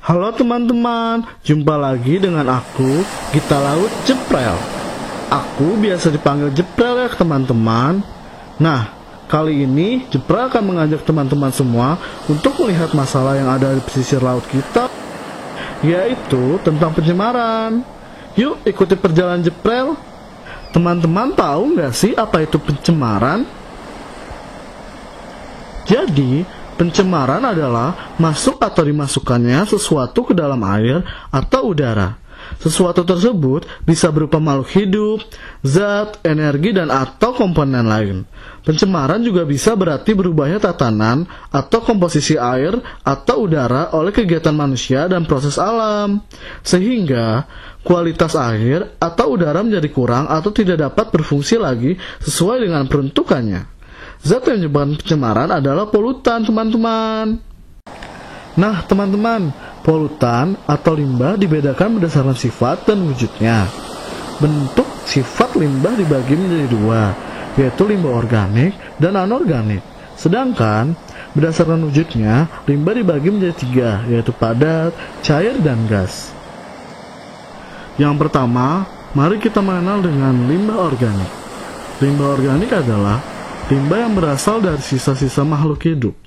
Halo teman-teman, jumpa lagi dengan aku, Gita Laut Jeprel. Aku biasa dipanggil Jeprel ya teman-teman. Nah, kali ini Jeprel akan mengajak teman-teman semua untuk melihat masalah yang ada di pesisir laut kita, yaitu tentang pencemaran. Yuk ikuti perjalanan Jeprel. Teman-teman tahu nggak sih apa itu pencemaran? Jadi, pencemaran adalah masuk atau dimasukkannya sesuatu ke dalam air atau udara. Sesuatu tersebut bisa berupa makhluk hidup, zat, energi, dan atau komponen lain. Pencemaran juga bisa berarti berubahnya tatanan atau komposisi air atau udara oleh kegiatan manusia dan proses alam. Sehingga kualitas air atau udara menjadi kurang atau tidak dapat berfungsi lagi sesuai dengan peruntukannya. Zat yang menyebabkan pencemaran adalah polutan, teman-teman. Nah, teman-teman, polutan atau limbah dibedakan berdasarkan sifat dan wujudnya. Bentuk sifat limbah dibagi menjadi dua, yaitu limbah organik dan anorganik. Sedangkan berdasarkan wujudnya, limbah dibagi menjadi tiga, yaitu padat, cair, dan gas. Yang pertama, mari kita mengenal dengan limbah organik. Limbah organik adalah limbah yang berasal dari sisa-sisa makhluk hidup.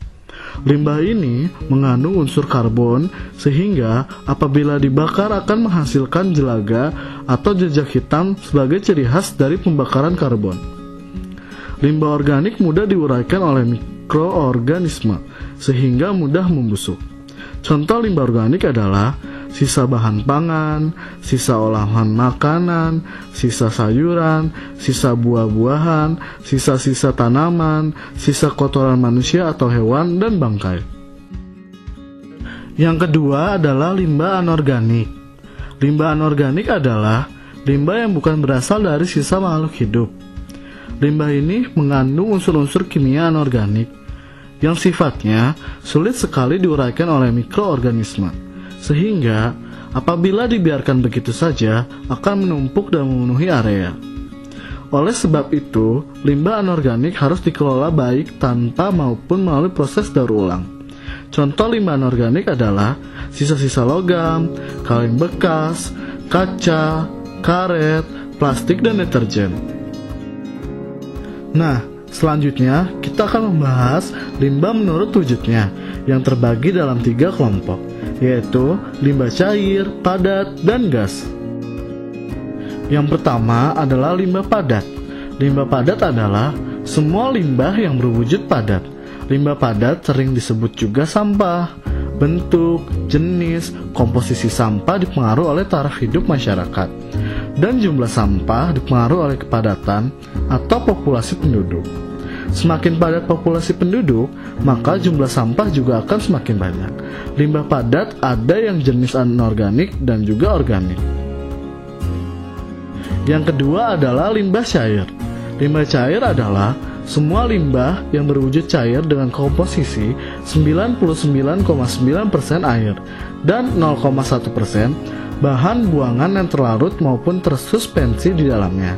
Limbah ini mengandung unsur karbon sehingga apabila dibakar akan menghasilkan jelaga atau jejak hitam sebagai ciri khas dari pembakaran karbon. Limbah organik mudah diuraikan oleh mikroorganisme sehingga mudah membusuk. Contoh limbah organik adalah sisa bahan pangan, sisa olahan makanan, sisa sayuran, sisa buah-buahan, sisa-sisa tanaman, sisa kotoran manusia atau hewan, dan bangkai. Yang kedua adalah limbah anorganik. Limbah anorganik adalah limbah yang bukan berasal dari sisa makhluk hidup. Limbah ini mengandung unsur-unsur kimia anorganik yang sifatnya sulit sekali diuraikan oleh mikroorganisme, sehingga apabila dibiarkan begitu saja akan menumpuk dan memenuhi area. Oleh sebab itu, limbah anorganik harus dikelola baik tanpa maupun melalui proses daur ulang. Contoh limbah anorganik adalah sisa-sisa logam, kaleng bekas, kaca, karet, plastik, dan deterjen. Nah, selanjutnya kita akan membahas limbah menurut wujudnya yang terbagi dalam 3 kelompok, yaitu limbah cair, padat, dan gas. Yang pertama adalah limbah padat. Limbah padat adalah semua limbah yang berwujud padat. Limbah padat sering disebut juga sampah. Bentuk, jenis, komposisi sampah dipengaruhi oleh taraf hidup masyarakat, dan jumlah sampah dipengaruhi oleh kepadatan atau populasi penduduk. Semakin padat populasi penduduk, maka jumlah sampah juga akan semakin banyak. Limbah padat ada yang jenis anorganik dan juga organik. Yang kedua adalah limbah cair. Limbah cair adalah semua limbah yang berwujud cair dengan komposisi 99,9% air dan 0,1% bahan buangan yang terlarut maupun tersuspensi di dalamnya.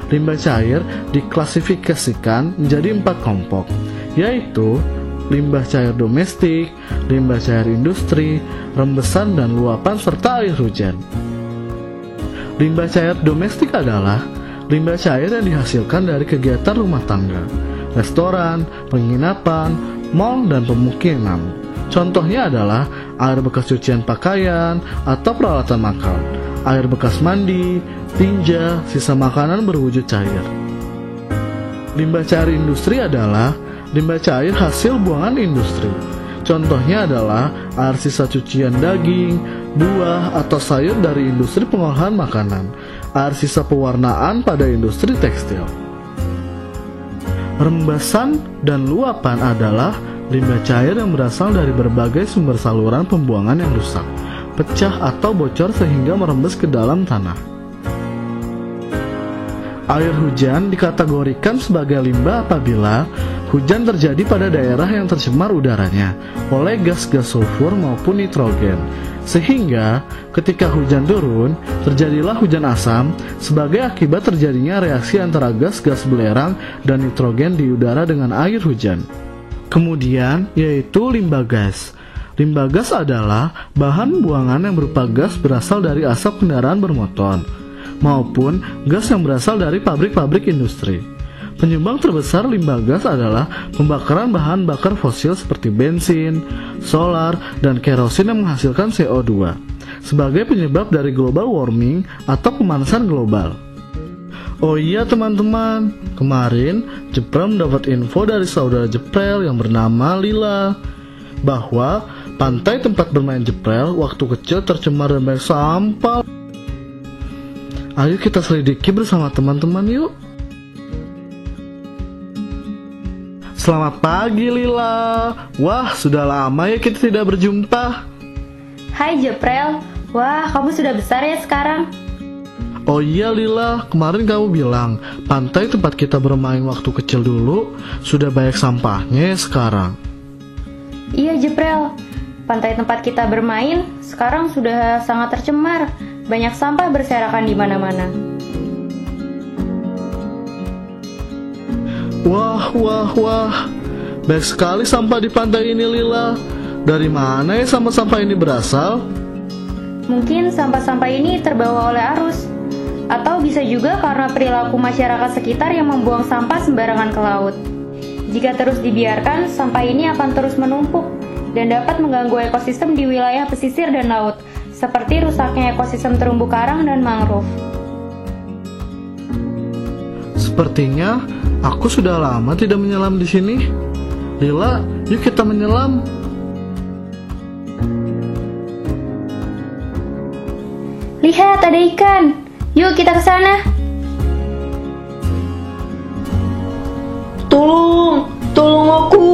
Limbah cair diklasifikasikan menjadi 4 kelompok, yaitu limbah cair domestik, limbah cair industri, rembesan dan luapan, serta air hujan. Limbah cair domestik adalah limbah cair yang dihasilkan dari kegiatan rumah tangga, restoran, penginapan, mal, dan pemukiman. Contohnya adalah air bekas cucian pakaian atau peralatan makan, air bekas mandi, tinja, sisa makanan berwujud cair. Limbah cair industri adalah limbah cair hasil buangan industri. Contohnya adalah air sisa cucian daging, buah, atau sayur dari industri pengolahan makanan, air sisa pewarnaan pada industri tekstil. Rembesan dan luapan adalah limbah cair yang berasal dari berbagai sumber saluran pembuangan yang rusak, pecah atau bocor sehingga merembes ke dalam tanah. Air hujan dikategorikan sebagai limbah apabila hujan terjadi pada daerah yang tercemar udaranya oleh gas-gas sulfur maupun nitrogen, sehingga ketika hujan turun, terjadilah hujan asam sebagai akibat terjadinya reaksi antara gas-gas belerang dan nitrogen di udara dengan air hujan. Kemudian yaitu limbah gas. Limbah gas adalah bahan buangan yang berupa gas berasal dari asap kendaraan bermotor maupun gas yang berasal dari pabrik-pabrik industri. Penyumbang terbesar limbah gas adalah pembakaran bahan bakar fosil seperti bensin, solar, dan kerosin yang menghasilkan CO2 sebagai penyebab dari global warming atau pemanasan global. Oh iya teman-teman, kemarin Jeprel mendapat info dari saudara Jeprel yang bernama Lila bahwa pantai tempat bermain Jeprel waktu kecil tercemar dan banyak sampah. Ayo kita selidiki bersama teman-teman yuk. Selamat pagi Lila. Wah, sudah lama ya kita tidak berjumpa. Hai Jeprel. Wah, kamu sudah besar ya sekarang. Oh iya Lila, kemarin kamu bilang pantai tempat kita bermain waktu kecil dulu sudah banyak sampahnya ya sekarang. Iya Jeprel, pantai tempat kita bermain sekarang sudah sangat tercemar. Banyak sampah berserakan di mana-mana. Wah, banyak sekali sampah di pantai ini Lila. Dari mana ya sampah-sampah ini berasal? Mungkin sampah-sampah ini terbawa oleh arus. Atau bisa juga karena perilaku masyarakat sekitar yang membuang sampah sembarangan ke laut. Jika terus dibiarkan, sampah ini akan terus menumpuk dan dapat mengganggu ekosistem di wilayah pesisir dan laut, seperti rusaknya ekosistem terumbu karang dan mangrove. Sepertinya aku sudah lama tidak menyelam di sini. Lila, yuk kita menyelam. Lihat, ada ikan. Yuk kita ke sana. Tolong aku.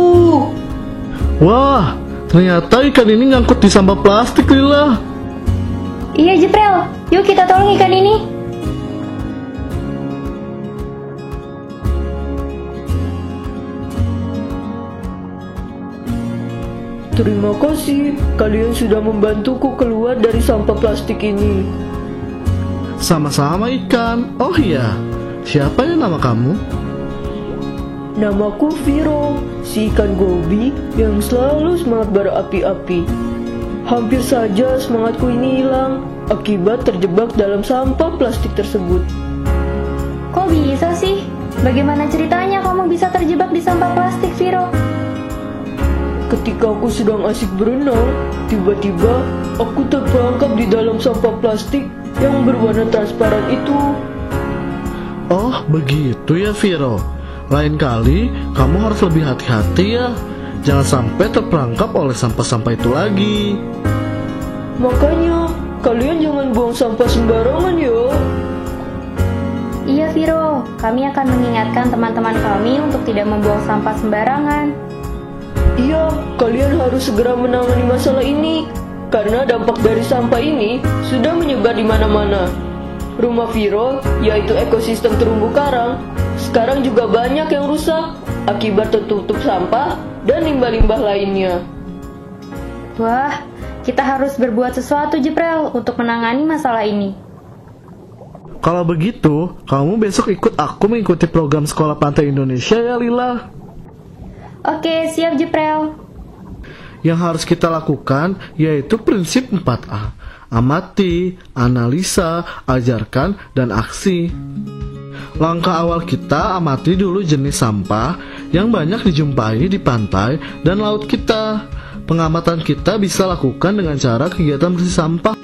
Wah, ternyata ikan ini nyangkut di sampah plastik Lila. Iya Jeprel, yuk kita tolong ikan ini. Terima kasih, kalian sudah membantuku keluar dari sampah plastik ini. Sama-sama ikan. Oh iya, siapa ya nama kamu? Namaku Viro, si ikan gobi yang selalu semangat berapi-api. Hampir saja semangatku ini hilang akibat terjebak dalam sampah plastik tersebut. Kok bisa sih? Bagaimana ceritanya kamu bisa terjebak di sampah plastik, Viro? Ketika aku sedang asik berenang, tiba-tiba aku terperangkap di dalam sampah plastik yang berwarna transparan itu. Oh, begitu ya Viro. Lain kali kamu harus lebih hati-hati ya. Jangan sampai terperangkap oleh sampah-sampah itu lagi. Makanya, kalian jangan buang sampah sembarangan ya. Iya Viro, kami akan mengingatkan teman-teman kami untuk tidak membuang sampah sembarangan. Iya, kalian harus segera menangani masalah ini karena dampak dari sampah ini sudah menyebar di mana-mana. Rumah Viro, yaitu ekosistem terumbu karang, sekarang juga banyak yang rusak akibat tertutup sampah dan limbah-limbah lainnya. Wah, kita harus berbuat sesuatu Jeprel untuk menangani masalah ini. Kalau begitu, kamu besok ikut aku mengikuti program Sekolah Pantai Indonesia ya Lila. Oke, siap Jeprel. Yang harus kita lakukan yaitu prinsip 4A. Amati, analisa, ajarkan, dan aksi. Langkah awal kita amati dulu jenis sampah yang banyak dijumpai di pantai dan laut kita. Pengamatan kita bisa lakukan dengan cara kegiatan bersih sampah.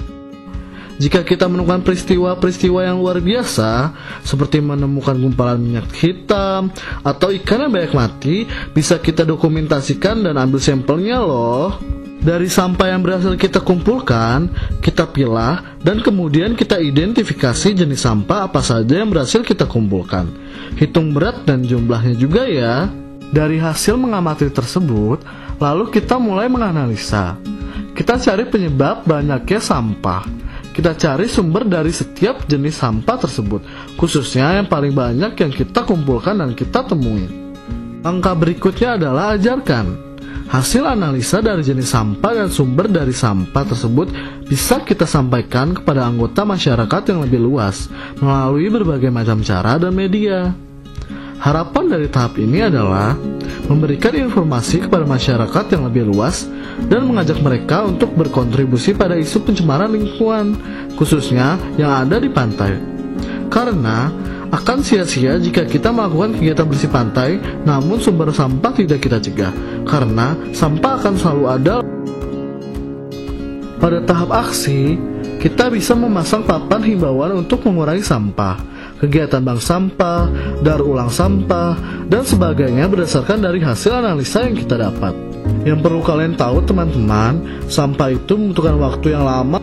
Jika kita menemukan peristiwa-peristiwa yang luar biasa, seperti menemukan gumpalan minyak hitam atau ikan yang banyak mati, bisa kita dokumentasikan dan ambil sampelnya loh. Dari sampah yang berhasil kita kumpulkan, kita pilah dan kemudian kita identifikasi jenis sampah apa saja yang berhasil kita kumpulkan. Hitung berat dan jumlahnya juga ya. Dari hasil mengamati tersebut, lalu kita mulai menganalisa. Kita cari penyebab banyaknya sampah. Kita cari sumber dari setiap jenis sampah tersebut, khususnya yang paling banyak yang kita kumpulkan dan kita temui. Langkah berikutnya adalah ajarkan. Hasil analisa dari jenis sampah dan sumber dari sampah tersebut bisa kita sampaikan kepada anggota masyarakat yang lebih luas melalui berbagai macam cara dan media. Harapan dari tahap ini adalah memberikan informasi kepada masyarakat yang lebih luas dan mengajak mereka untuk berkontribusi pada isu pencemaran lingkungan, khususnya yang ada di pantai. Karena akan sia-sia jika kita melakukan kegiatan bersih pantai namun sumber sampah tidak kita cegah, karena sampah akan selalu ada. Pada tahap aksi, kita bisa memasang papan himbauan untuk mengurangi sampah, kegiatan bank sampah, daur ulang sampah, dan sebagainya berdasarkan dari hasil analisa yang kita dapat. Yang perlu kalian tahu teman-teman, sampah itu membutuhkan waktu yang lama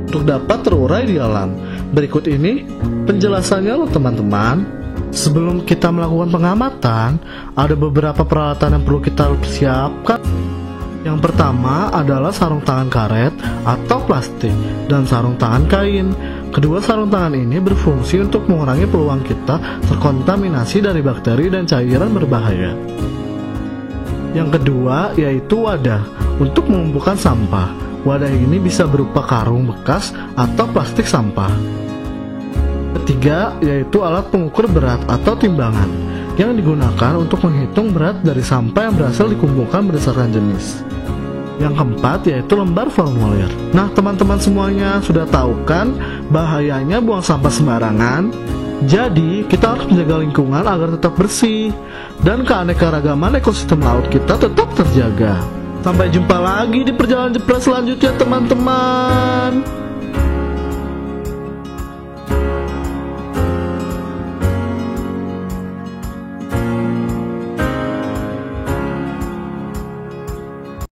untuk dapat terurai di alam. Berikut ini penjelasannya loh teman-teman. Sebelum kita melakukan pengamatan, ada beberapa peralatan yang perlu kita siapkan. Yang pertama adalah sarung tangan karet atau plastik dan sarung tangan kain. Kedua sarung tangan ini berfungsi untuk mengurangi peluang kita terkontaminasi dari bakteri dan cairan berbahaya. Yang kedua yaitu wadah untuk mengumpulkan sampah. Wadah ini bisa berupa karung bekas atau plastik sampah. Ketiga yaitu alat pengukur berat atau timbangan yang digunakan untuk menghitung berat dari sampah yang berhasil dikumpulkan berdasarkan jenis. Yang keempat yaitu lembar formulir. Nah teman-teman semuanya sudah tahu kan bahayanya buang sampah sembarangan? Jadi kita harus menjaga lingkungan agar tetap bersih dan keanekaragaman ekosistem laut kita tetap terjaga. Sampai jumpa lagi di perjalanan jepret selanjutnya teman-teman.